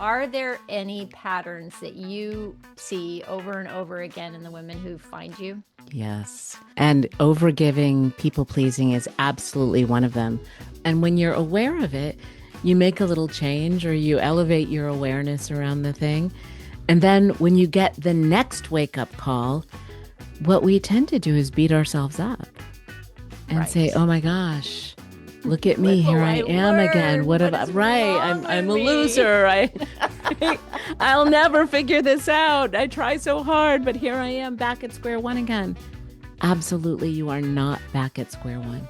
Are there any patterns that you see over and over again in the women who find you? Yes. And overgiving, people pleasing is absolutely one of them. And when you're aware of it, you make a little change or you elevate your awareness around the thing. And then when you get the next wake up call, what we tend to do is beat ourselves up and say, oh my gosh, look at me. Here I am again. What have I? Right. I'm a loser. I'll never figure this out. I try so hard, but here I am back at square one again. Absolutely, you are not back at square one.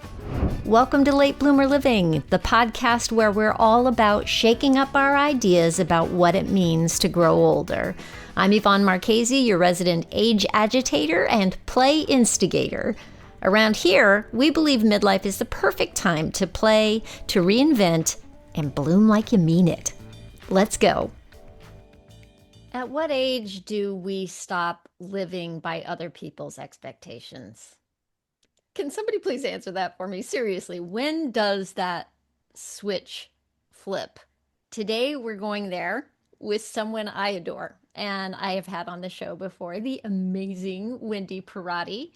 Welcome to Late Bloomer Living, the podcast where we're all about shaking up our ideas about what it means to grow older. I'm Yvonne Marchese, your resident age agitator and play instigator. Around here, we believe midlife is the perfect time to play, to reinvent, and bloom like you mean it. Let's go. At what age do we stop living by other people's expectations? Can somebody please answer that for me? Seriously, when does that switch flip? Today, we're going there with someone I adore, and I have had on the show before, the amazing Wendy Perrotti.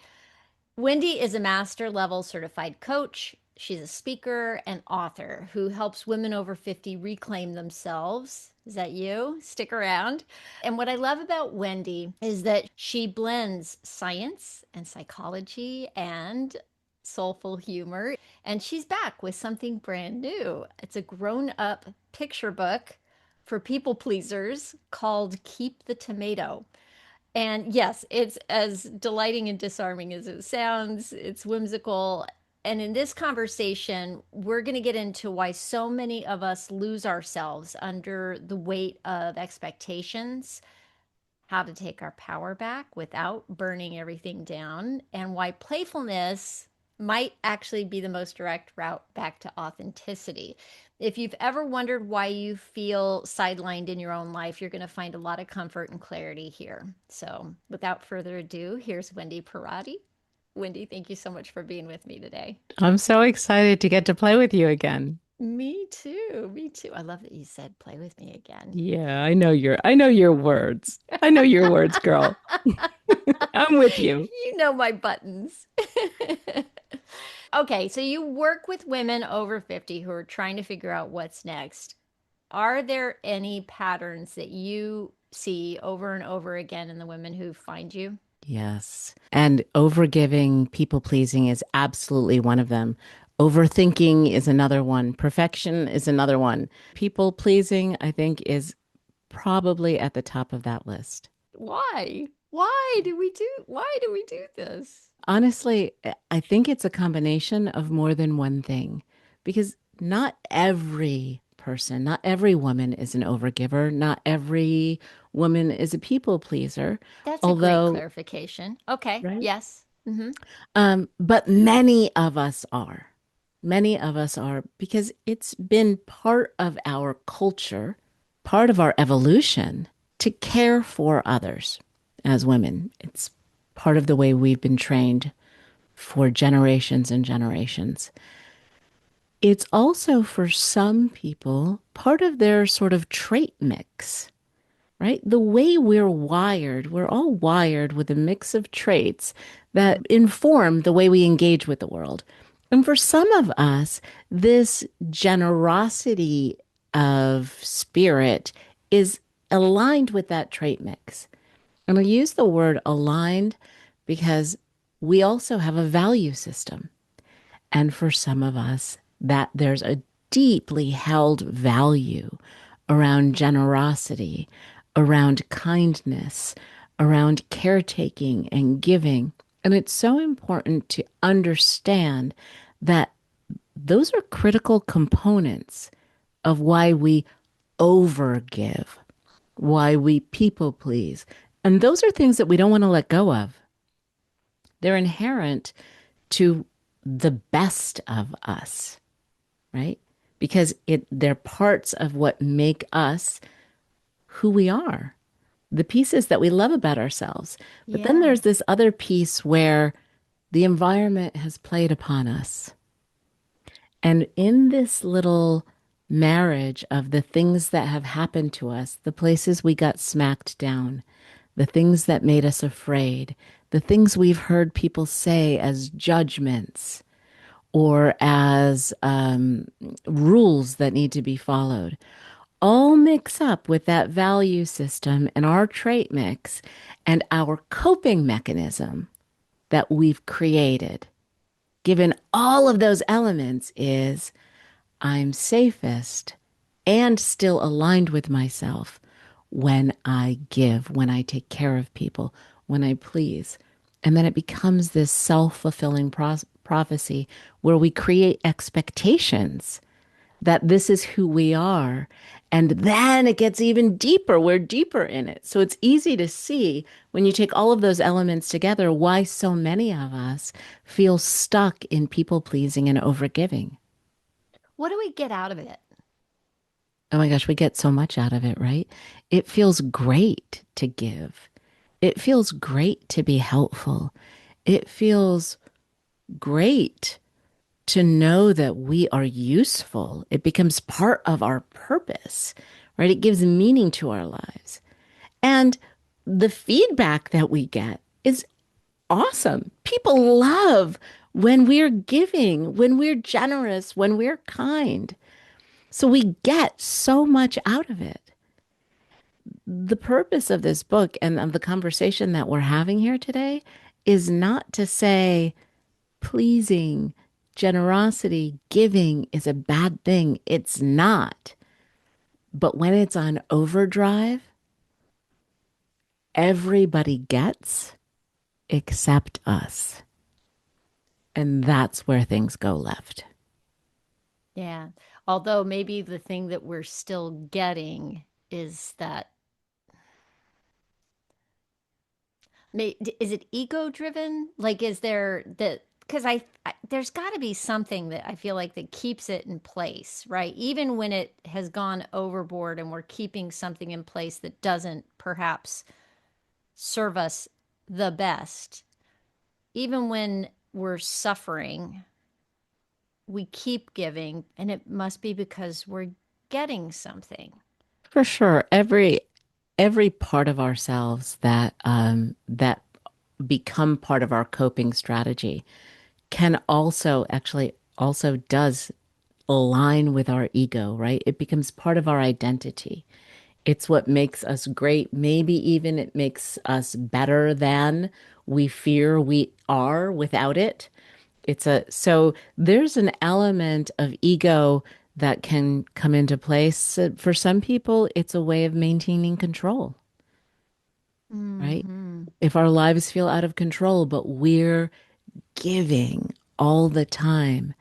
Wendy is a master level certified coach. She's a speaker and author who helps women over 50 reclaim themselves. Is that you? Stick around. And what I love about Wendy is that she blends science and psychology and soulful humor. And she's back with something brand new. It's a grown-up picture book for people pleasers called Keep the Tomato. And yes, it's as delighting and disarming as it sounds. It's whimsical. And in this conversation, we're going to get into why so many of us lose ourselves under the weight of expectations, how to take our power back without burning everything down, and why playfulness might actually be the most direct route back to authenticity. If you've ever wondered why you feel sidelined in your own life, you're going to find a lot of comfort and clarity here. So without further ado, here's Wendy Perrotti. Wendy, thank you so much for being with me today. I'm so excited to get to play with you again. Me too. Me too. I love that you said play with me again. Yeah, I know your words. I know your words, girl. I'm with you. You know my buttons. Okay, so you work with women over 50 who are trying to figure out what's next. Are there any patterns that you see over and over again in the women who find you? Yes. And overgiving, people pleasing is absolutely one of them. Overthinking is another one. Perfection is another one. People pleasing, I think, is probably at the top of that list. Why? Why do we do this? Honestly, I think it's a combination of more than one thing because not every person, not every woman is an overgiver. Not every woman is a people pleaser. That's a great Although, clarification. Okay. right? Yes. Mm-hmm. But many of us are. Many of us are because it's been part of our culture, part of our evolution to care for others as women. It's part of the way we've been trained for generations and generations. It's also for some people part of their sort of trait mix, right? The way we're all wired with a mix of traits that inform the way we engage with the world. And for some of us, this generosity of spirit is aligned with that trait mix. And I use the word aligned because we also have a value system. And for some of us, that there's a deeply held value around generosity, around kindness, around caretaking and giving. And it's so important to understand that those are critical components of why we overgive, why we people please. And those are things that we don't want to let go of. They're inherent to the best of us, right? Because they're parts of what make us who we are, the pieces that we love about ourselves. But then there's this other piece where the environment has played upon us. And in this little marriage of the things that have happened to us, the places we got smacked down, the things that made us afraid, the things we've heard people say as judgments or as rules that need to be followed, all mix up with that value system and our trait mix and our coping mechanism that we've created. Given all of those elements, is I'm safest and still aligned with myself when I give, when I take care of people, when I please. And then it becomes this self-fulfilling prophecy where we create expectations that this is who we are. And then it gets even deeper. We're deeper in it. So it's easy to see when you take all of those elements together why so many of us feel stuck in people pleasing and overgiving. What do we get out of it? Oh my gosh, we get so much out of it, right? It feels great to give. It feels great to be helpful. It feels great to know that we are useful. It becomes part of our purpose, right? It gives meaning to our lives. And the feedback that we get is awesome. People love when we're giving, when we're generous, when we're kind. So we get so much out of it. The purpose of this book and of the conversation that we're having here today is not to say pleasing, generosity, giving is a bad thing. It's not. But when it's on overdrive, everybody gets except us. And that's where things go left. Yeah. Although maybe the thing that we're still getting is that is it ego driven? Like, is there that because there's got to be something that I feel like that keeps it in place, right? Even when it has gone overboard and we're keeping something in place that doesn't perhaps serve us the best, even when we're suffering, we keep giving, and it must be because we're getting something. For sure, every part of ourselves that become part of our coping strategy can also actually also does align with our ego, right? It becomes part of our identity. It's what makes us great. Maybe even it makes us better than we fear we are without it. So there's an element of ego that can come into place. For some people, it's a way of maintaining control, right? Hmm. If our lives feel out of control, but we're giving all the time.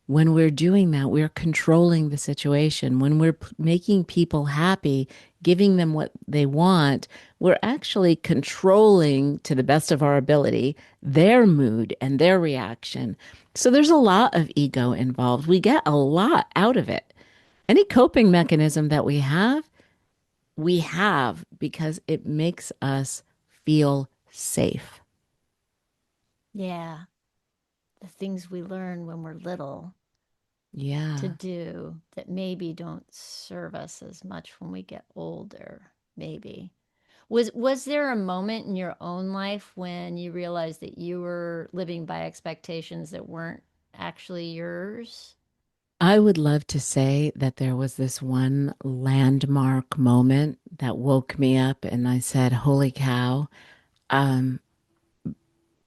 When we're doing that, we're controlling the situation. When we're making people happy, giving them what they want, we're actually controlling to the best of our ability their mood and their reaction. So there's a lot of ego involved. We get a lot out of it. Any coping mechanism that we have because it makes us feel safe. Yeah. The things we learn when we're little to Yeah. do that maybe don't serve us as much when we get older, maybe. Was there a moment in your own life when you realized that you were living by expectations that weren't actually yours? I would love to say that there was this one landmark moment that woke me up and I said, holy cow. Um,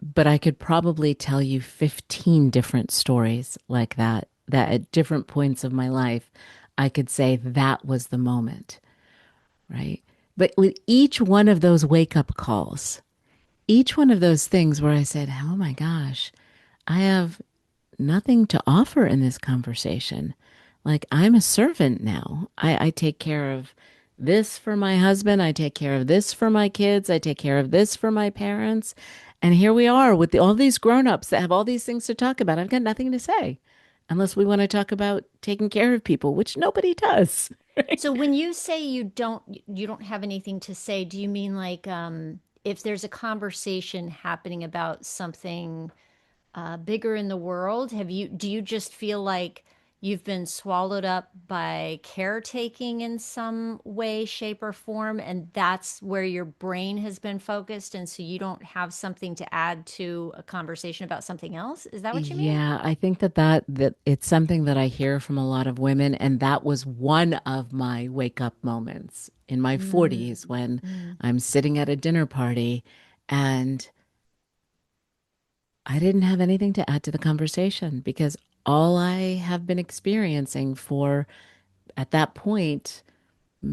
but I could probably tell you 15 different stories like that, that at different points of my life, I could say that was the moment, right? But with each one of those wake up calls, each one of those things where I said, oh my gosh, I have nothing to offer in this conversation. Like, I'm a servant now. I take care of this for my husband. I take care of this for my kids. I take care of this for my parents. And here we are with all these grown-ups that have all these things to talk about. I've got nothing to say unless we want to talk about taking care of people, which nobody does. So when you say you don't have anything to say, do you mean like if there's a conversation happening about something bigger in the world, have you do you just feel like you've been swallowed up by caretaking in some way, shape, or form, and that's where your brain has been focused, and so you don't have something to add to a conversation about something else? Is that what you mean? Yeah, I think that it's something that I hear from a lot of women, and that was one of my wake up moments in my 40s Mm, when mm, I'm sitting at a dinner party and I didn't have anything to add to the conversation because all I have been experiencing for at that point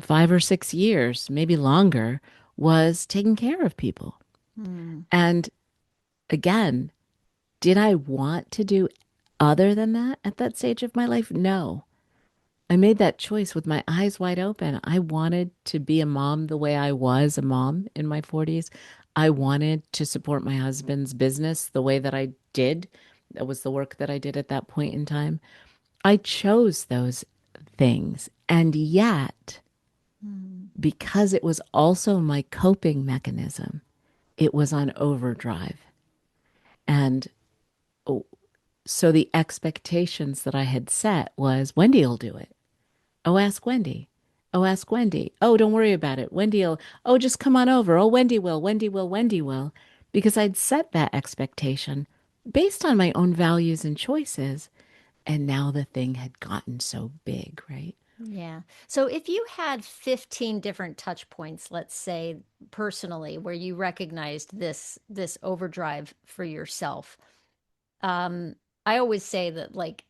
5 or 6 years, maybe longer, was taking care of people. mm. And again, did I want to do other than that at that stage of my life? No. I made that choice with my eyes wide open. I wanted to be a mom the way I was a mom in my 40s. I wanted to support my husband's business the way that I did. That was the work that I did at that point in time. I chose those things. And yet, Mm. because it was also my coping mechanism, it was on overdrive. And oh, so the expectations that I had set was Wendy will do it. Oh, ask Wendy. Oh, ask Wendy. Oh, don't worry about it. Wendy will, oh, just come on over. Oh, Wendy will, Wendy will, Wendy will. Because I'd set that expectation based on my own values and choices. And now the thing had gotten so big, right? Yeah. So if you had 15 different touch points, let's say personally, where you recognized this overdrive for yourself, um, I always say that like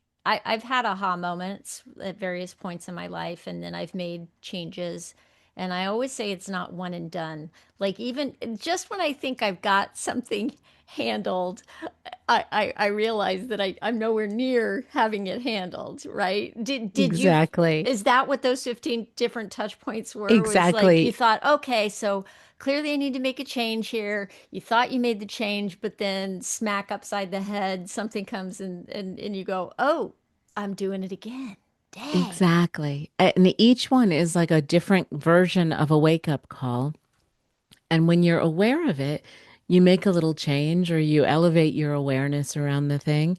I've had aha moments at various points in my life, and then I've made changes. And I always say it's not one and done. Like even just when I think I've got something handled, I realize that I'm nowhere near having it handled, right? Did you Exactly. is that what those 15 different touch points were? Was like you Exactly. thought, okay, so clearly I need to make a change here. You thought you made the change, but then smack upside the head, something comes and you go, oh, I'm doing it again. Dang. Exactly. And each one is like a different version of a wake up call. And when you're aware of it, you make a little change or you elevate your awareness around the thing.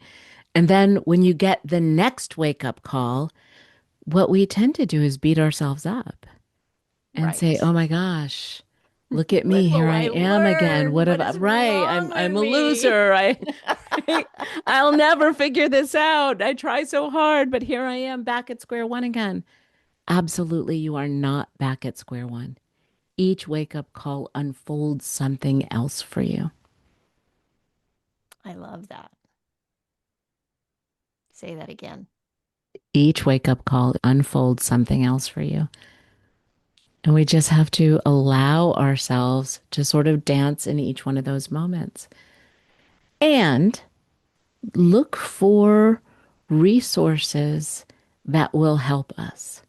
And then when you get the next wake up call, what we tend to do is beat ourselves up and say, Right. "Oh my gosh, look at me. When Here will I I am again. learn What have what I, is right? wrong I'm with a me? loser. Right? I'll never figure this out. I try so hard, but here I am back at square one again." Absolutely, you are not back at square one. Each wake up call unfolds something else for you. I love that. Say that again. Each wake up call unfolds something else for you. And we just have to allow ourselves to sort of dance in each one of those moments and look for resources that will help us,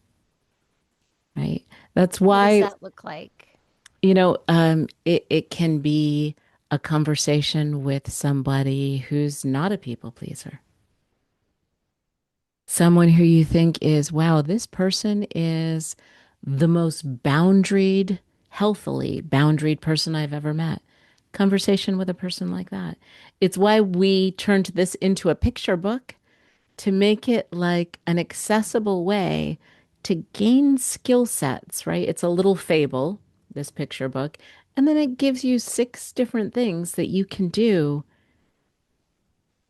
right? That's What does why, that look like? it can be a conversation with somebody who's not a people pleaser. Someone who you think is, wow, this person is the most boundaried, healthily boundaried person I've ever met. Conversation with a person like that. It's why we turned this into a picture book to make it like an accessible way to gain skill sets, right? It's a little fable, this picture book. And then it gives you 6 different things that you can do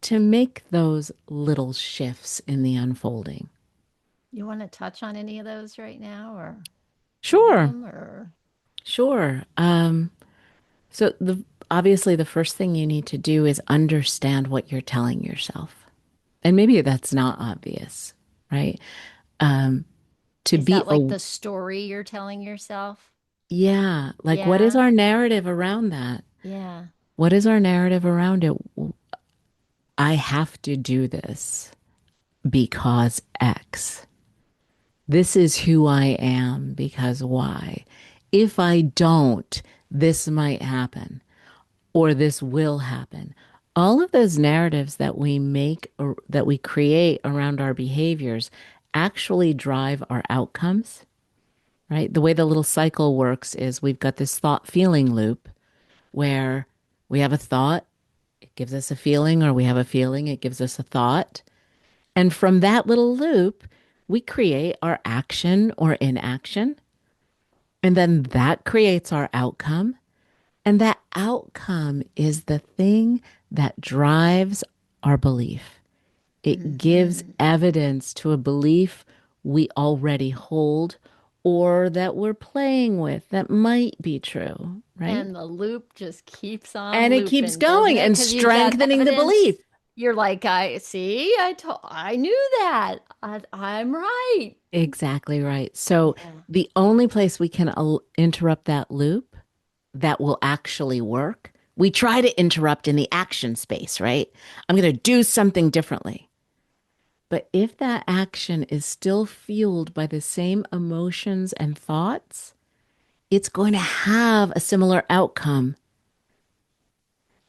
to make those little shifts in the unfolding. You want to touch on any of those right now or one of Sure, them or sure. So obviously the first thing you need to do is understand what you're telling yourself. And maybe that's not obvious, right? Um, to is be that like a the story you're telling yourself? Yeah, like what is Yeah. our narrative around that? Yeah. What is our narrative around it? I have to do this because X. This is who I am because Y. If I don't, this might happen or this will happen. All of those narratives that we make or that we create around our behaviors actually drive our outcomes, right? The way the little cycle works is we've got this thought feeling loop where we have a thought, it gives us a feeling, or we have a feeling, it gives us a thought. And from that little loop, we create our action or inaction. And then that creates our outcome. And that outcome is the thing that drives our belief. It gives Hmm. evidence to a belief we already hold or that we're playing with that might be true, right? And the loop just keeps And on it keeps looping, doesn't going it? and Because you've got strengthening the evidence. belief. You're like, I see, I knew that. I'm right. Exactly right. So Yeah. the only place we can interrupt that loop that will actually work, we try to interrupt in the action space, right? I'm going to do something differently. But if that action is still fueled by the same emotions and thoughts, it's going to have a similar outcome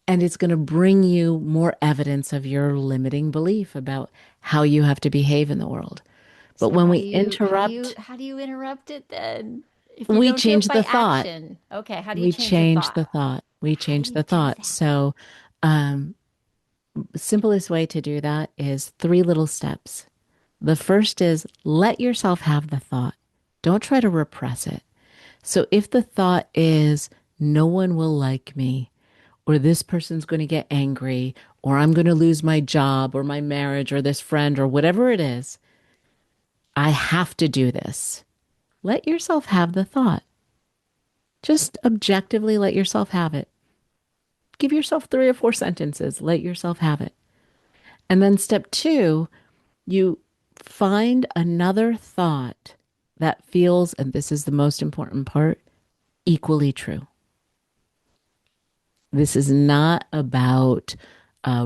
and it's going to bring you more evidence of your limiting belief about how you have to behave in the world. But So when we interrupt, how do you interrupt it then? If you we don't do it change by the thought. action. Okay, how do you We change the change thought? the thought. We How do change you the do thought. that? So, um, the simplest way to do that is three little steps. The first is let yourself have the thought. Don't try to repress it. So if the thought is, no one will like me, or this person's going to get angry, or I'm going to lose my job, or my marriage, or this friend, or whatever it is, I have to do this. Let yourself have the thought. Just objectively let yourself have it. Give yourself 3 or 4 sentences. Let yourself have it. And then step two, you find another thought that feels, and this is the most important part, equally true. This is not about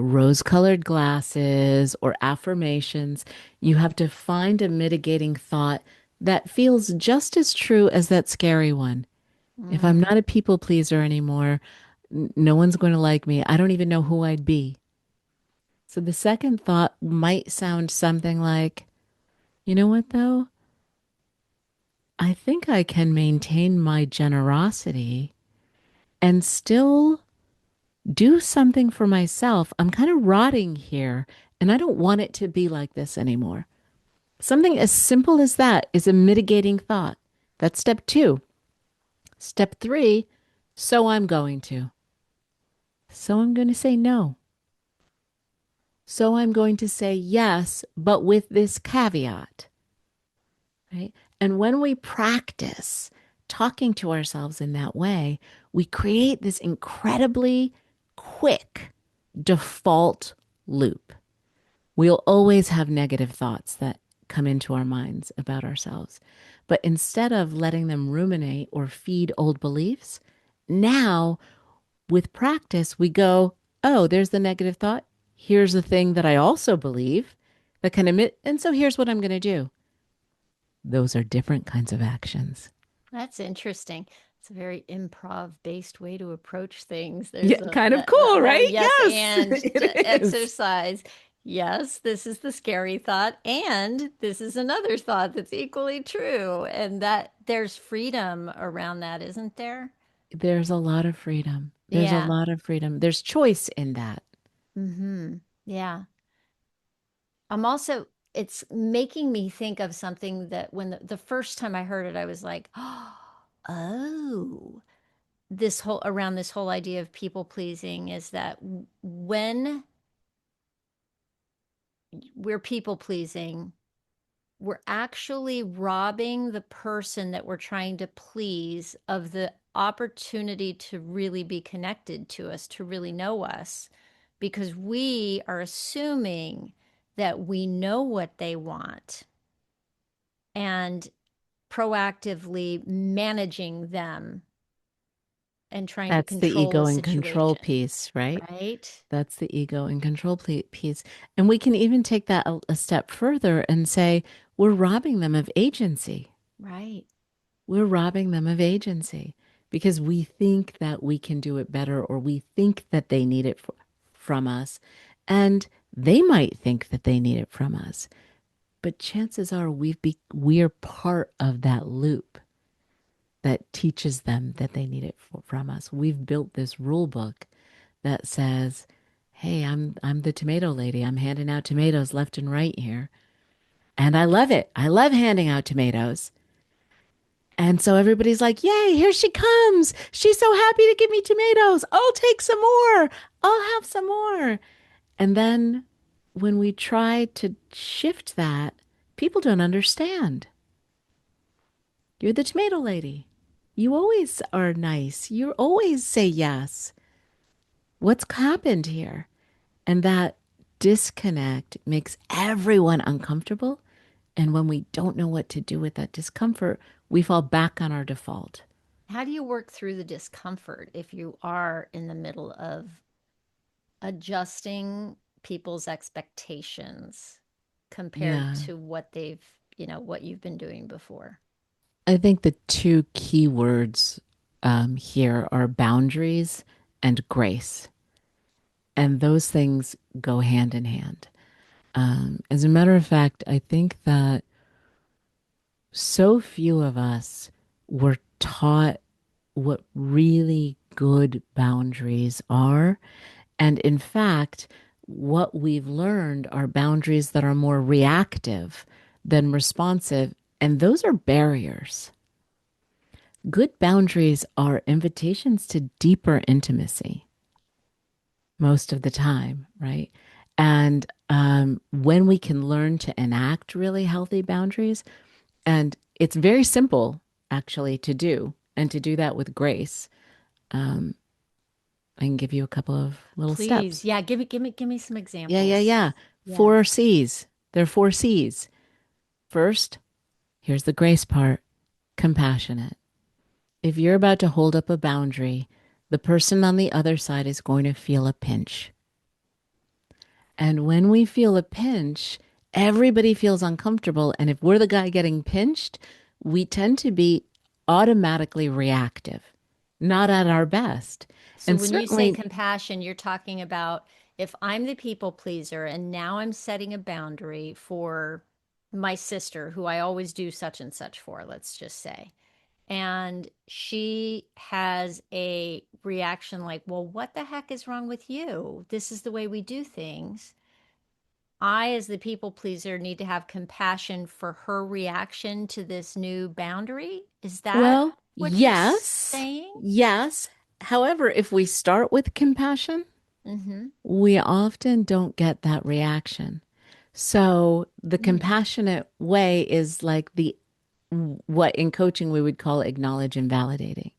rose colored glasses or affirmations. You have to find a mitigating thought that feels just as true as that scary one. If I'm Mm, not a people pleaser anymore, no one's going to like me. I don't even know who I'd be. So the second thought might sound something like, you know what, though? I think I can maintain my generosity and still do something for myself. I'm kind of rotting here and I don't want it to be like this anymore. Something as simple as that is a mitigating thought. That's step two. Step three, so I'm going to. So I'm going to say no. So I'm going to say yes, but with this caveat, right? And when we practice talking to ourselves in that way, we create this incredibly quick default loop. We'll always have negative thoughts that come into our minds about ourselves. But instead of letting them ruminate or feed old beliefs, now with practice, we go, oh, there's the negative thought. Here's the thing that I also believe that can emit. And so here's what I'm going to do. Those are different kinds of actions. that's interesting. It's a very improv-based way to approach things. Yeah, There's a kind of the cool, whole right? yes Yes, and it is. exercise. Yes, this is the scary thought, and this is another thought that's equally true. And that there's freedom around that, isn't there? There's a lot of freedom. There's a Yeah. lot of freedom. There's choice in that. Mm-hmm. Yeah. I'm also, it's making me think of something that when the first time I heard it, I was like, oh, this whole around this whole idea of people pleasing is that when we're people pleasing, we're actually robbing the person that we're trying to please of the opportunity to really be connected to us, to really know us, because we are assuming that we know what they want and proactively managing them and trying to That's the control a ego and control situation, piece, right? right? That's the ego and control piece. And we can even take that a step further and say, we're robbing them of agency. Right. We're robbing them of agency because we think that we can do it better or we think that they need it from us. And they might think that they need it from us. But chances are we're part of that loop that teaches them that they need it from us. We've built this rule book that says, Hey, I'm the tomato lady. I'm handing out tomatoes left and right here. And I love it. I love handing out tomatoes. And so everybody's like, "Yay, here she comes. She's so happy to give me tomatoes. I'll take some more. I'll have some more." And then when we try to shift that, people don't understand. You're the tomato lady. You always are nice. You always say yes. What's happened here? And that disconnect makes everyone uncomfortable. And when we don't know what to do with that discomfort, we fall back on our default. How do you work through the discomfort if you are in the middle of adjusting people's expectations compared Yeah. to what they've, what you've been doing before? I think the two key words here are boundaries and grace. And those things go hand in hand. As a matter of fact, I think that so few of us were taught what really good boundaries are. And in fact, what we've learned are boundaries that are more reactive than responsive. And those are barriers. Good boundaries are invitations to deeper intimacy most of the time, right? And when we can learn to enact really healthy boundaries, and it's very simple actually to do, and to do that with grace. Um, I can give you a couple of little Please. steps. Yeah, give me some Yeah, yeah, examples. yeah. Yeah. Four C's. There are four C's. First, here's the grace part, compassionate. If you're about to hold up a boundary, the person on the other side is going to feel a pinch. And when we feel a pinch, everybody feels uncomfortable. And if we're the guy getting pinched, we tend to be automatically reactive, not at our best. So And when you say certainly, compassion, you're talking about if I'm the people pleaser and now I'm setting a boundary for my sister, who I always do such and such for, let's just say. And she has a reaction like, well, what the heck is wrong with you? This is the way we do things. I, as the people pleaser, need to have compassion for her reaction to this new boundary. Is that well, what you're yes, saying? yes. However, if we start with compassion, Mm-hmm. we often don't get that reaction. So the Mm. compassionate way is like the what in coaching we would call acknowledge and validating.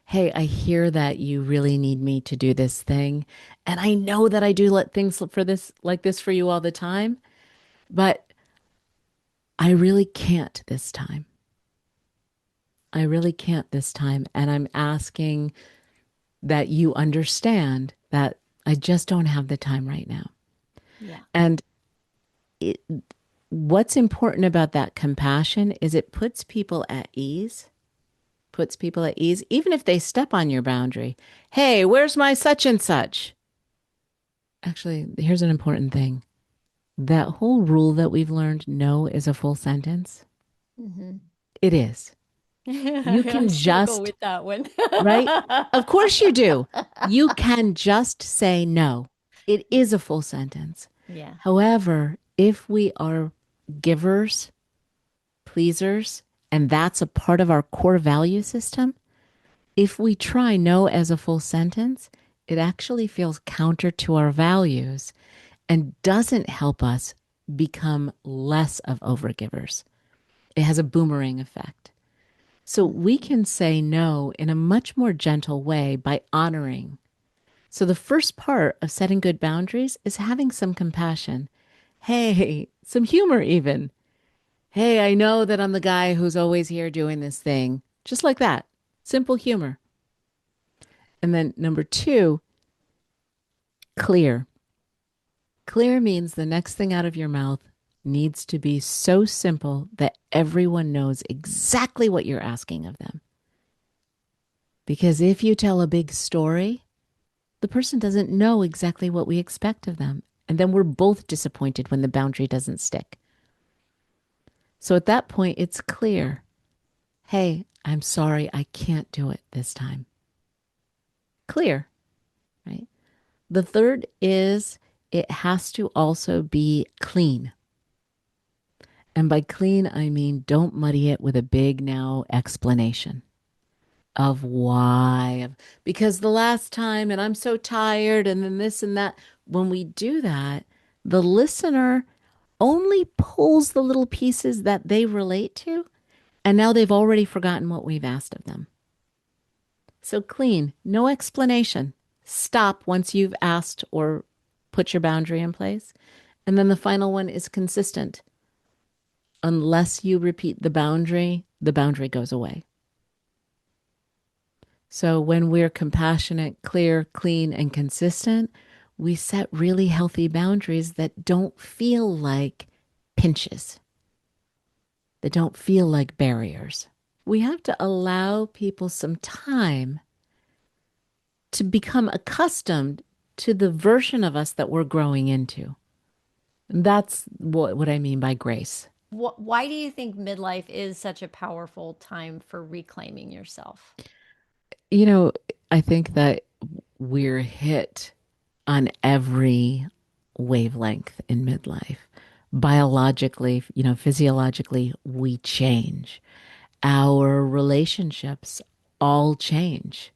Hey, I hear that you really need me to do this thing. And I know that I do let things for this like this for you all the time, but I really can't this time. I really can't this time. And I'm asking that you understand that I just don't have the time right now. Yeah. And it, what's important about that compassion is it puts people at ease, even if they step on your boundary. Hey, where's my such and such? Actually, here's an important thing. That whole rule that we've learned, no is a full sentence. Mm-hmm. It is. You I can struggle just, with that one. right? Of course you do. You can just say no. It is a full sentence. Yeah. However, if we are givers, pleasers, and that's a part of our core value system, if we try no as a full sentence, it actually feels counter to our values and doesn't help us become less of overgivers. It has a boomerang effect. So we Mhm. can say no in a much more gentle way by honoring. So the first part of setting good boundaries is having some compassion. Hey, some humor even. Hey, I know that I'm the guy who's always here doing this thing. Just like that. Simple humor. And then number two, clear. Clear means the next thing out of your mouth needs to be so simple that everyone knows exactly what you're asking of them. Because if you tell a big story, the person doesn't know exactly what we expect of them. And then we're both disappointed when the boundary doesn't stick. So at that point, it's clear. Hey, I'm sorry, I can't do it this time. Clear, right? The third is it has to also be clean. And by clean, I mean don't muddy it with a big now explanation of why. Because the last time, and I'm so tired, and then this and that. When we do that, the listener only pulls the little pieces that they relate to, and now they've already forgotten what we've asked of them. So clean, no explanation. Stop once you've asked or put your boundary in place. And then the final one is consistent. Unless you repeat the boundary goes away. So when we're compassionate, clear, clean, and consistent, we set really healthy boundaries that don't feel like pinches, that don't feel like barriers. We have to allow people some time to become accustomed to the version of us that we're growing into. And that's what I mean by grace. Why do you think midlife is such a powerful time for reclaiming yourself? You know, I think that we're hit on every wavelength in midlife. Biologically, physiologically, we change. Our relationships all change.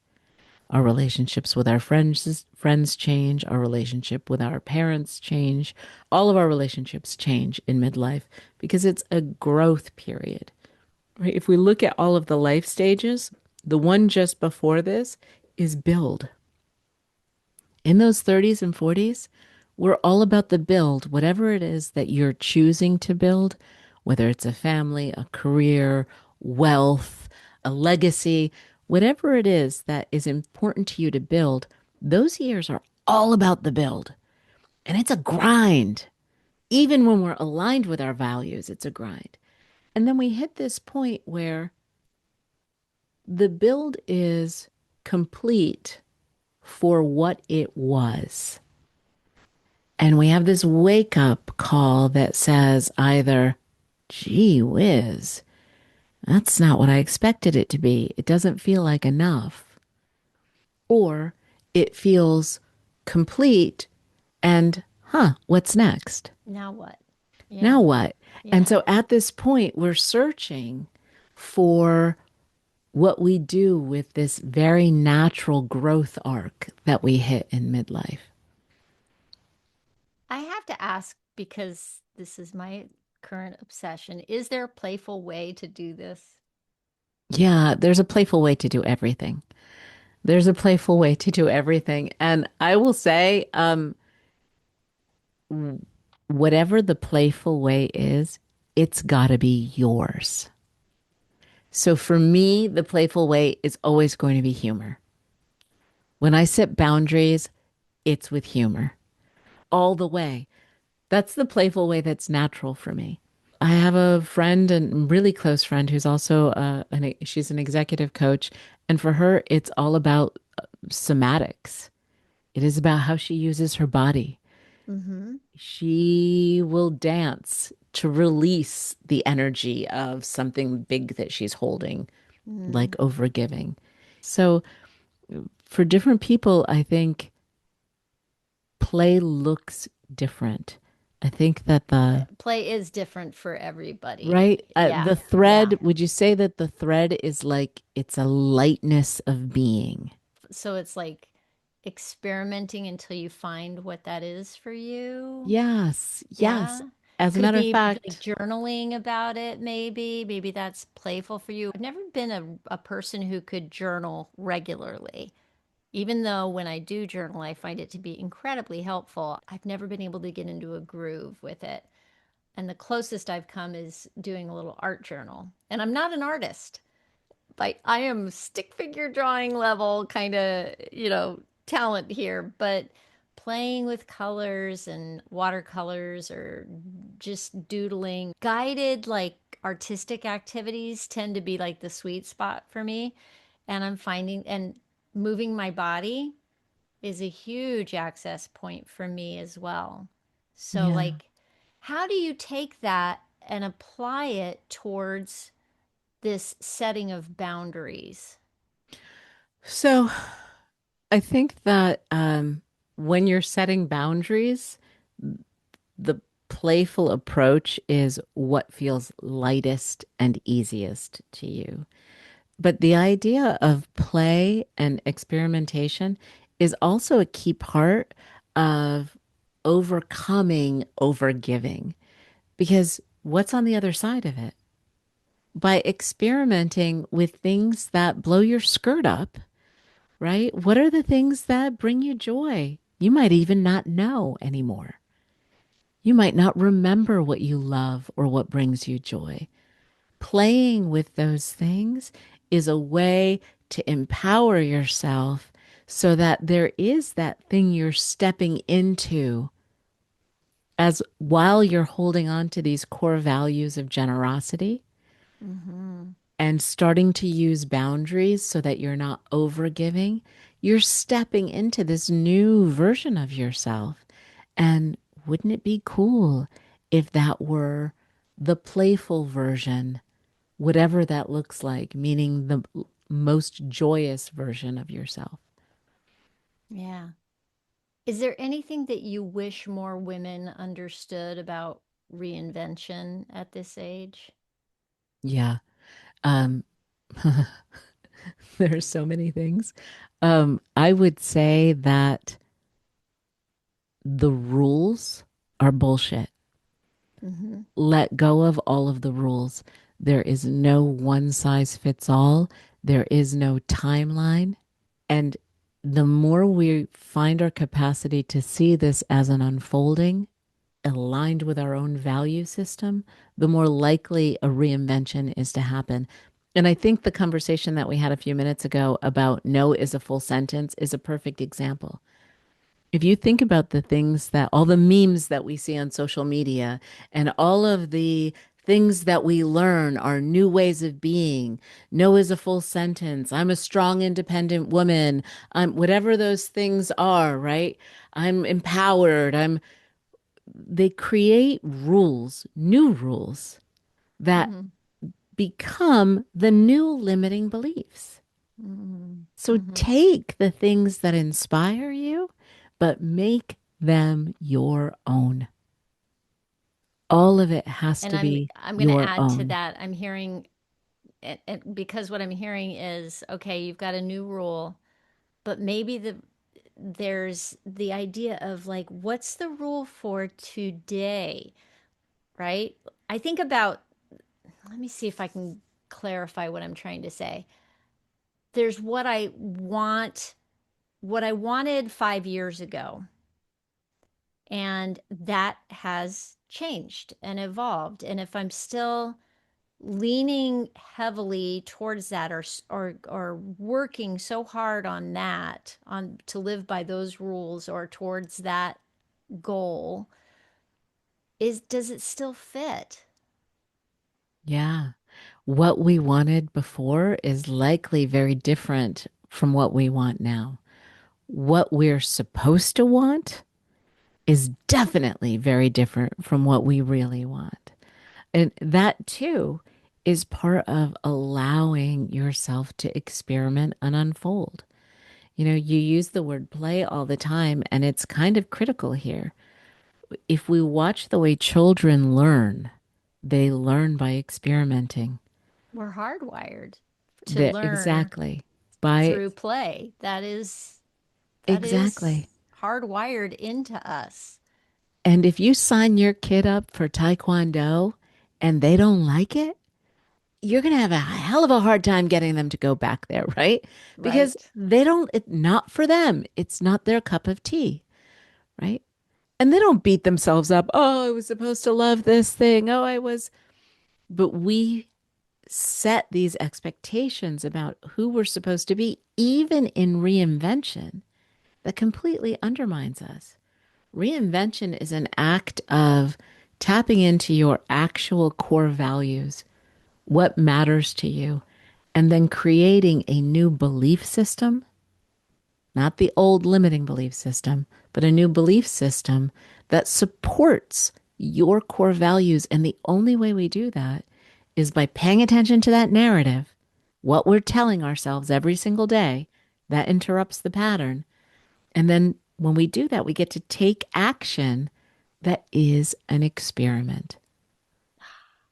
Our relationships with our friends change. Our relationship with our parents change. All of our relationships change in midlife because it's a growth period. Right? If we look at all of the life stages, the one just before this is build. In those 30s and 40s, we're all about the build, whatever it is that you're choosing to build, whether it's a family, a career, wealth, a legacy, whatever it is that is important to you to build, those years are all about the build. And it's a grind. Even when we're aligned with our values, it's a grind. And then we hit this point where the build is complete for what it was. And we have this wake up call that says either, gee whiz, that's not what I expected it to be. It doesn't feel like enough. Or it feels complete and, what's next? Now what? Now Yeah. what? And Yeah. so at this point, we're searching for what we do with this very natural growth arc that we hit in midlife. I have to ask because this is my current obsession. Is there a playful way to do this? Yeah, there's a playful way to do everything. There's a playful way to do everything. And I will say, whatever the playful way is, it's got to be yours. So for me, the playful way is always going to be humor. When I set boundaries, it's with humor all the way. That's the playful way that's natural for me. I have a friend and really close friend who's also she's an executive coach, and for her, it's all about somatics. It is about how she uses her body. Mm-hmm. She will dance to release the energy of something big that she's holding, like Mm. overgiving. So for different people, I think play looks different. I think that Play is different for everybody. right, Yeah. the Yeah. thread, would you say that the thread is like it's a lightness of being? So it's like experimenting until you find what that is for you. Yes, yes. Yeah. As a Could it matter of be like fact, journaling about it, maybe? Maybe that's playful for you. I've never been a person who could journal regularly. Even though when I do journal, I find it to be incredibly helpful, I've never been able to get into a groove with it. And the closest I've come is doing a little art journal. And I'm not an artist. Like I am stick figure drawing level kind of, talent here, but playing with colors and watercolors or just doodling, guided like artistic activities tend to be like the sweet spot for me. And I'm finding and moving my body is a huge access point for me as well. So yeah. like how do you take that and apply it towards this setting of boundaries? So I think that when you're setting boundaries, the playful approach is what feels lightest and easiest to you. But the idea of play and experimentation is also a key part of overcoming overgiving. Because what's on the other side of it? By experimenting with things that blow your skirt up, right? What are the things that bring you joy? You might even not know anymore. You might not remember what you love or what brings you joy. Playing with those things is a way to empower yourself so that there is that thing you're stepping into as while you're holding on to these core values of generosity Mm-hmm. and starting to use boundaries so that you're not overgiving, you're stepping into this new version of yourself. And wouldn't it be cool if that were the playful version, whatever that looks like, meaning the most joyous version of yourself? Yeah. Is there anything that you wish more women understood about reinvention at this age? Yeah. Um, there are so many things. I would say that the rules are bullshit. Mm-hmm. Let go of all of the rules. There is no one size fits all. There is no timeline. And the more we find our capacity to see this as an unfolding, aligned with our own value system, the more likely a reinvention is to happen. And I think the conversation that we had a few minutes ago about no is a full sentence is a perfect example. If you think about the things that all the memes that we see on social media and all of the things that we learn are new ways of being, no is a full sentence. I'm a strong, independent woman. I'm whatever those things are, right? I'm empowered. They create rules, new rules that Mm-hmm. become the new limiting beliefs. Mm-hmm. So Mm-hmm. take the things that inspire you, but make them your own. All of it has And to I'm be I'm going to your add to own. that. I'm hearing because what I'm hearing is okay, you've got a new rule, but maybe there's the idea of like what's the rule for today, right? I think about let me see if I can clarify what I'm trying to say. There's what I wanted 5 years ago, and that has changed and evolved. And if I'm still leaning heavily towards that or working so hard on that on to live by those rules or towards that goal, is does it still fit? Yeah. What we wanted before is likely very different from what we want now. What we're supposed to want is definitely very different from what we really want. And that too is part of allowing yourself to experiment and unfold. You know, you use the word play all the time, and it's kind of critical here. If we watch the way children learn, they learn by experimenting. We're hardwired to They learn exactly by through play. That is exactly. hardwired into us. And if you sign your kid up for Taekwondo and they don't like it, you're going to have a hell of a hard time getting them to go back there, right? Because Right. they don't, not for them. It's not their cup of tea, right? And they don't beat themselves up. Oh, I was supposed to love this thing. Oh, I was. But we set these expectations about who we're supposed to be, even in reinvention, that completely undermines us. Reinvention is an act of tapping into your actual core values, what matters to you, and then creating a new belief system, not the old limiting belief system, but a new belief system that supports your core values. And the only way we do that is by paying attention to that narrative, what we're telling ourselves every single day that interrupts the pattern, and then when we do that, we get to take action that is an experiment.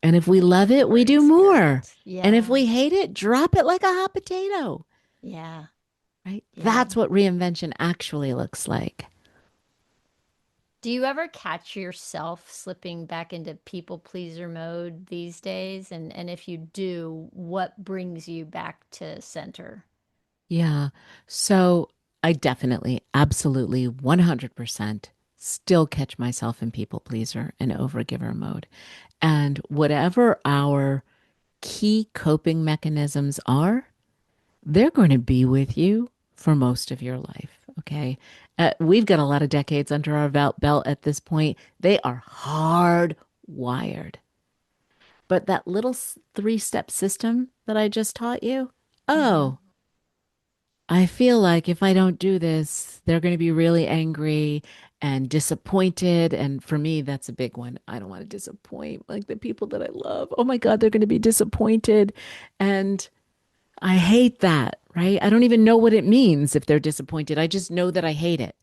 And if we I love love the it, we word do more. experiment. And if Yeah. we hate it, drop it like a hot potato, Yeah. right? Yeah. That's what reinvention actually looks like. Do you ever catch yourself slipping back into people pleaser mode these days? And if you do, what brings you back to center? Yeah. So I definitely, absolutely, 100% still catch myself in people pleaser and overgiver mode. And whatever our key coping mechanisms are, they're going to be with you for most of your life. Okay. We've got a lot of decades under our belt at this point. They are hardwired. But that little three-step system that I just taught you, Hmm. oh, I feel like if I don't do this, they're going to be really angry and disappointed. And for me, that's a big one. I don't want to disappoint like the people that I love. Oh my God, they're going to be disappointed. And I hate that, right? I don't even know what it means if they're disappointed. I just know that I hate it.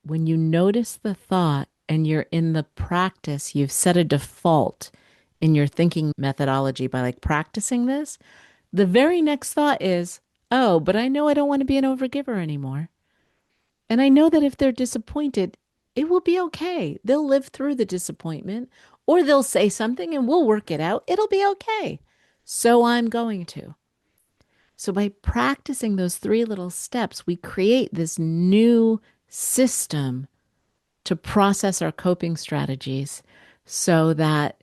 When you notice the thought and you're in the practice, you've set a default in your thinking methodology by like practicing this. The very next thought is, oh, but I know I don't want to be an overgiver anymore. And I know that if they're disappointed, it will be okay. They'll live through the disappointment or they'll say something and we'll work it out. It'll be okay. So I'm going to. So by practicing those three little steps, we create this new system to process our coping strategies so that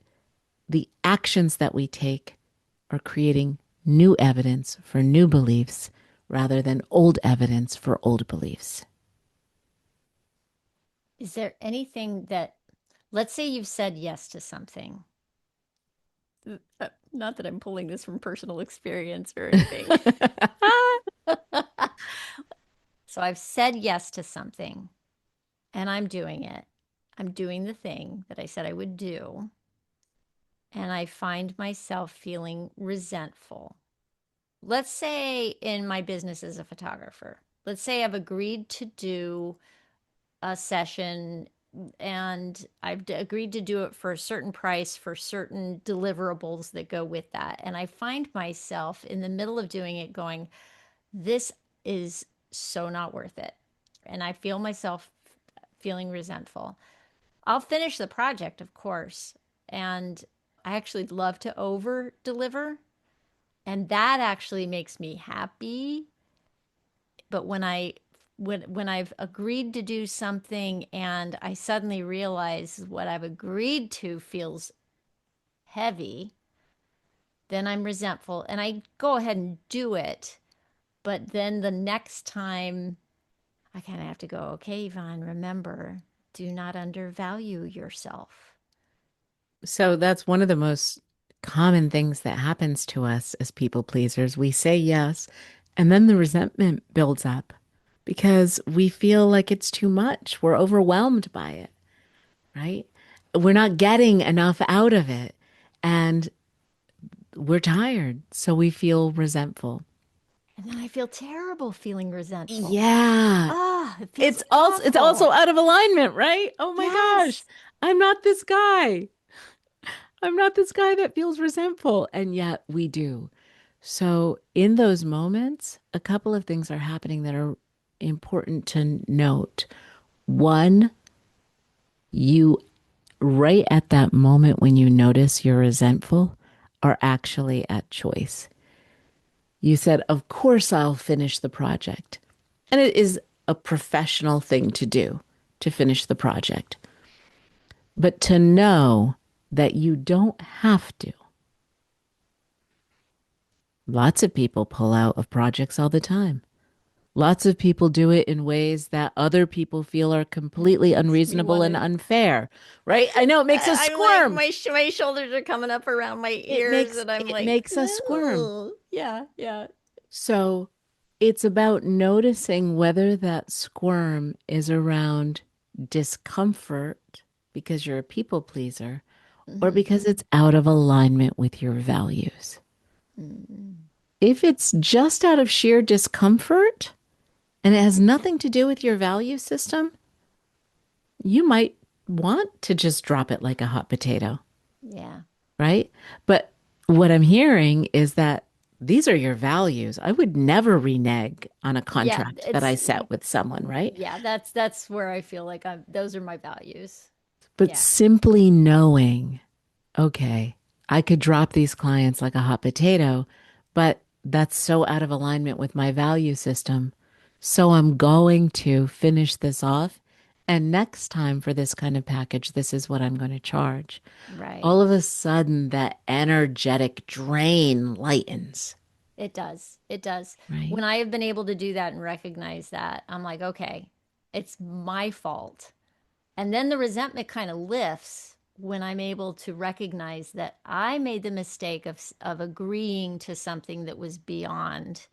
the actions that we take are creating new evidence for new beliefs rather than old evidence for old beliefs. Is there anything that, let's say you've said yes to something. Not that I'm pulling this from personal experience or anything. So I've said yes to something and I'm doing it. I'm doing the thing that I said I would do. And I find myself feeling resentful. Let's say in my business as a photographer, let's say I've agreed to do a session and I've agreed to do it for a certain price for certain deliverables that go with that. And I find myself in the middle of doing it going, this is so not worth it. And I feel myself feeling resentful. I'll finish the project, of course. And I actually love to over deliver. And that actually makes me happy. But when I've agreed to do something and I suddenly realize what I've agreed to feels heavy, then I'm resentful and I go ahead and do it. But then the next time I kind of have to go, okay, Yvonne, remember, do not undervalue yourself. So that's one of the most common things that happens to us as people pleasers. We say yes, and then the resentment builds up because we feel like it's too much. We're overwhelmed by it, right? We're not getting enough out of it, and we're tired, so we feel resentful. And then I feel terrible feeling resentful. Yeah. Ah, it feels It's also awful. out of alignment, right? Oh my gosh. Yes. I'm not this guy. I'm not this guy that feels resentful. And yet we do. So, in those moments, a couple of things are happening that are important to note. One, you, right at that moment when you notice you're resentful, are actually at choice. You said, of course, I'll finish the project. And it is a professional thing to do to finish the project. But to know that you don't have to. Lots of people pull out of projects all the time. Lots of people do it in ways that other people feel are It completely makes me unreasonable want and to. unfair, right? I know it makes us I'm like squirm. my shoulders are coming up around my ears, and I'm It like, makes us squirm. oh, yeah, yeah. So it's about noticing whether that squirm is around discomfort because you're a people pleaser or Hmm. because it's out of alignment with your values. Hmm. If it's just out of sheer discomfort, and it has nothing to do with your value system, you might want to just drop it like a hot potato, Yeah. right? But what I'm hearing is that these are your values. I would never renege on a Yeah, contract that I it's set with someone, right? yeah, that's where I feel like I'm those are my values. But Yeah. simply knowing, okay, I could drop these clients like a hot potato, but that's so out of alignment with my value system. So I'm going to finish this off. And next time for this kind of package, this is what I'm going to charge. Right. All of a sudden, that energetic drain lightens, It does. It does. right? When I have been able to do that and recognize that, I'm like, okay, it's my fault. And then the resentment kind of lifts when I'm able to recognize that I made the mistake of agreeing to something that was beyond,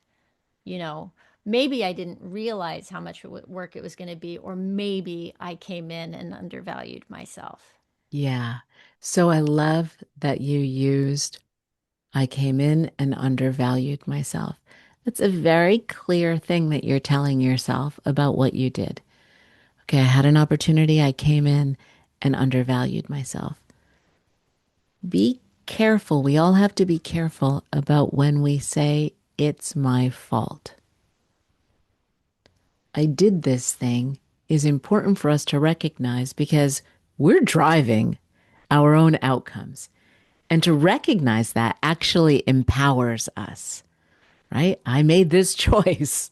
you know, maybe I didn't realize how much work it was going to be, or maybe I came in and undervalued myself. Yeah. So I love that you used I came in and undervalued myself. That's a very clear thing that you're telling yourself about what you did. Okay, I had an opportunity. I came in and undervalued myself. Be careful. We all have to be careful about when we say, it's my fault. I did this thing is important for us to recognize because we're driving our own outcomes. And to recognize that actually empowers us, right? I made this choice.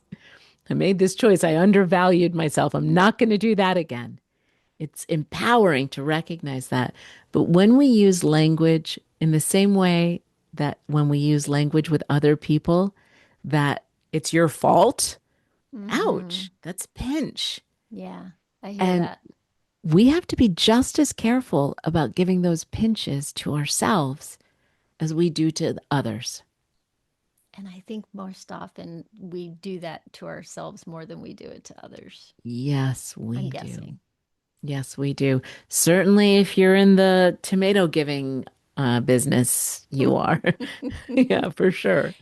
I made this choice. I undervalued myself. I'm not going to do that again. It's empowering to recognize that. But when we use language in the same way that when we use language with other people, that it's your fault, Mm-hmm. ouch, that's pinch. Yeah, I hear And that. we have to be just as careful about giving those pinches to ourselves as we do to others. And I think most often we do that to ourselves more than we do it to others. Yes, I'm we do. guessing. Yes, we do. Certainly, if you're in the tomato giving business, you are. Yeah, for sure.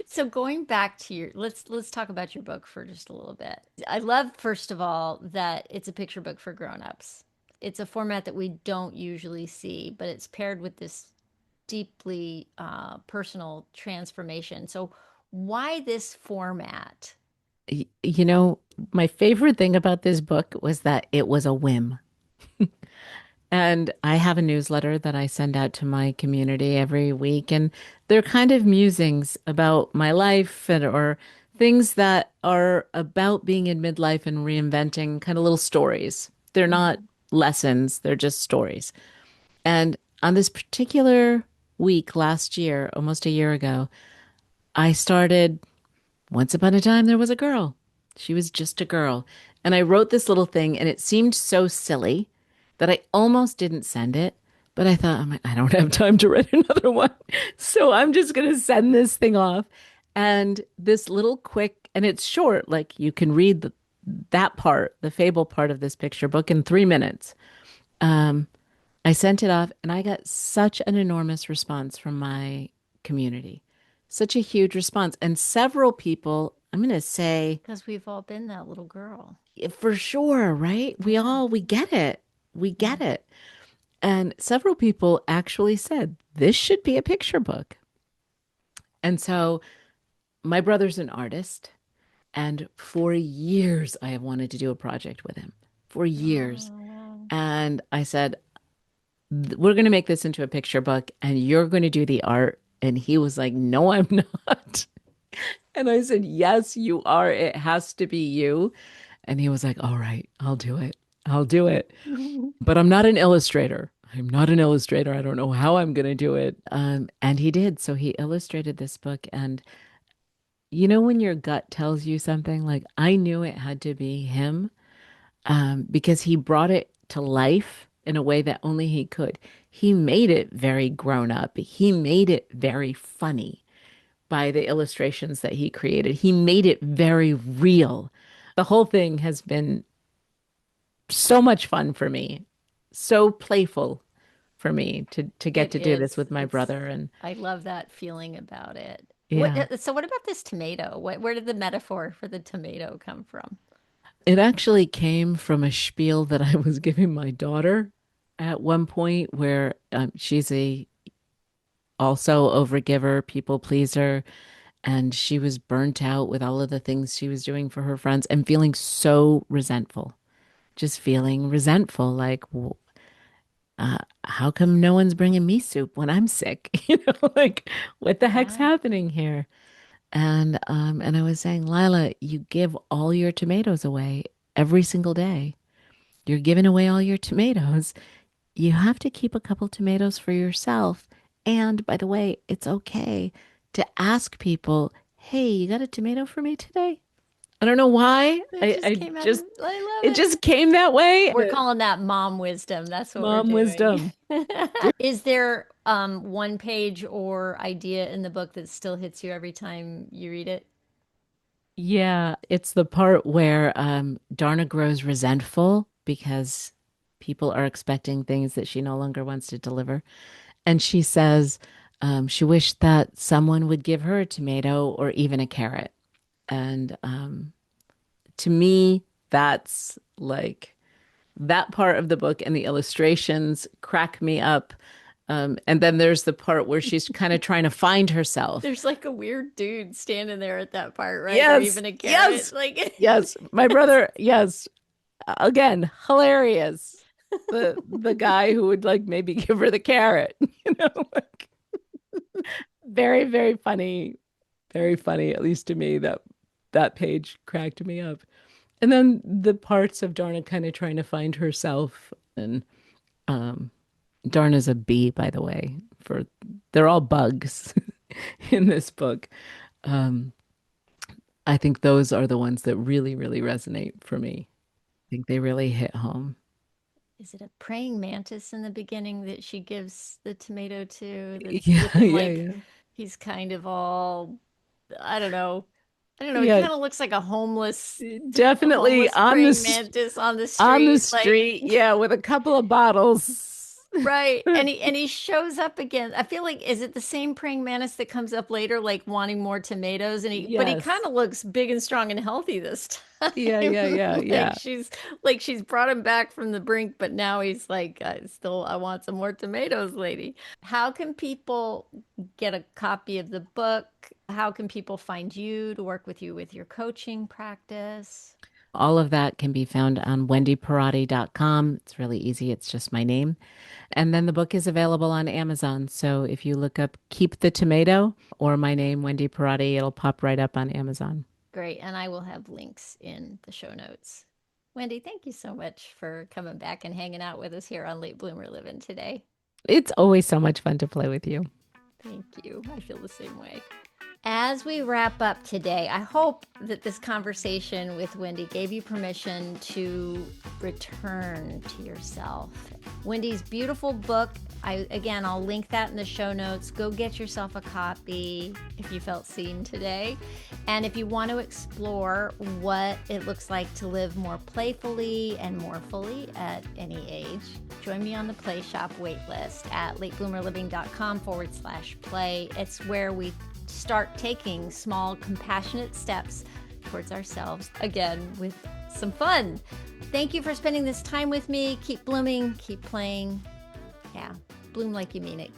So going back to your let's talk about your book for just a little bit. I love first of all that it's a picture book for grown-ups. It's a format that we don't usually see, but it's paired with this deeply personal transformation. So why this format? You know, my favorite thing about this book was that it was a whim. And I have a newsletter that I send out to my community every week, and they're kind of musings about my life and or things that are about being in midlife and reinventing, kind of little stories. They're not Mhm. lessons, they're just stories. And on this particular week last year, almost a year ago, I started Once Upon a Time There Was a Girl. She was just a girl. And I wrote this little thing, and it seemed so silly that I almost didn't send it. But I thought, I don't have time to write another one. So I'm just going to send this thing off. And this little quick, and it's short, like you can read that part, the fable part of this picture book in 3 minutes. Um, I sent it off and I got such an enormous response from my community, such a huge response. And several people, I'm going to say Because we've all been that little girl. for sure, right? Yeah. We get it. We Yeah. get it. And several people actually said, this should be a picture book. And so my brother's an artist. And for years, I have wanted to do a project with him for years. Oh, wow. And I said, we're going to make this into a picture book and you're going to do the art. And he was like, no, I'm not. And I said, yes, you are. It has to be you. And he was like, all right, I'll do it. I'll do it. But I'm not an illustrator. I'm not an illustrator. I don't know how I'm going to do it. And he did. So he illustrated this book. And you know, when your gut tells you something, like I knew it had to be him because he brought it to life in a way that only he could. He made it very grown up. He made it very funny by the illustrations that he created. He made it very real. The whole thing has been so much fun for me, so playful for me to get It to do this is. with my It's, brother. And I love that feeling about it. Yeah. So what about this tomato? Where did the metaphor for the tomato come from? It actually came from a spiel that I was giving my daughter at one point where she's a also overgiver, people pleaser, and she was burnt out with all of the things she was doing for her friends and feeling so resentful. Just feeling resentful, like, how come no one's bringing me soup when I'm sick? Like, what the heck's Yeah. happening here? And I was saying, Lila, you give all your tomatoes away every single day. You're giving away all your tomatoes. You have to keep a couple tomatoes for yourself. And by the way, it's okay to ask people, hey, you got a tomato for me today? I don't know why. It just came out of, I It love it. just came that way. We're calling that mom wisdom. That's what we're Mom doing. wisdom. Is there one page or idea in the book that still hits you every time you read it? Yeah, it's the part where Darna grows resentful because people are expecting things that she no longer wants to deliver. And she says she wished that someone would give her a tomato or even a carrot. And to me, that's like that part of the book and the illustrations crack me up. And then there's the part where she's kind of trying to find herself. There's like a weird dude standing there at that part, right? Or Yes, even a carrot. yes, Like, yes. My brother, yes. Again, hilarious. The guy who would like maybe give her the carrot, like very, very funny, at least to me, that page cracked me up. And then the parts of Darna kind of trying to find herself and um Darna's a bee, by the way, for they're all bugs in this book. Um, I think those are the ones that really, really resonate for me. I think they really hit home. is it a praying mantis in the beginning that she gives the tomato to that's Yeah, looking yeah, like yeah. he's kind of all, I don't know. I don't know. He Yeah, kind of looks like a definitely homeless praying mantis on the on the street. Like, street, yeah, with a couple of bottles. right. And he shows up again. I feel like is it the same praying mantis that comes up later, like wanting more tomatoes? And he kind Yes. of looks big and strong and healthy this time. Yeah, yeah, yeah, Like yeah. she's brought him back from the brink, but now he's like, still, I want some more tomatoes, lady. How can people get a copy of the book? How can people find you to work with you with your coaching practice? All of that can be found on wendyperrotti.com. It's really easy. It's just my name. And then the book is available on Amazon. So if you look up Keep the Tomato or my name, Wendy Perrotti, it'll pop right up on Amazon. Great. And I will have links in the show notes. Wendy, thank you so much for coming back and hanging out with us here on Late Bloomer Living today. It's always so much fun to play with you. Thank you. I feel the same way. As we wrap up today, I hope that this conversation with Wendy gave you permission to return to yourself. Wendy's beautiful book, I'll link that in the show notes. Go get yourself a copy if you felt seen today. And if you want to explore what it looks like to live more playfully and more fully at any age, join me on the Play Shop waitlist at latebloomerliving.com/play. It's where we start taking small, compassionate steps towards ourselves, again, with some fun. Thank you for spending this time with me. Keep blooming, keep playing. Yeah, bloom like you mean it.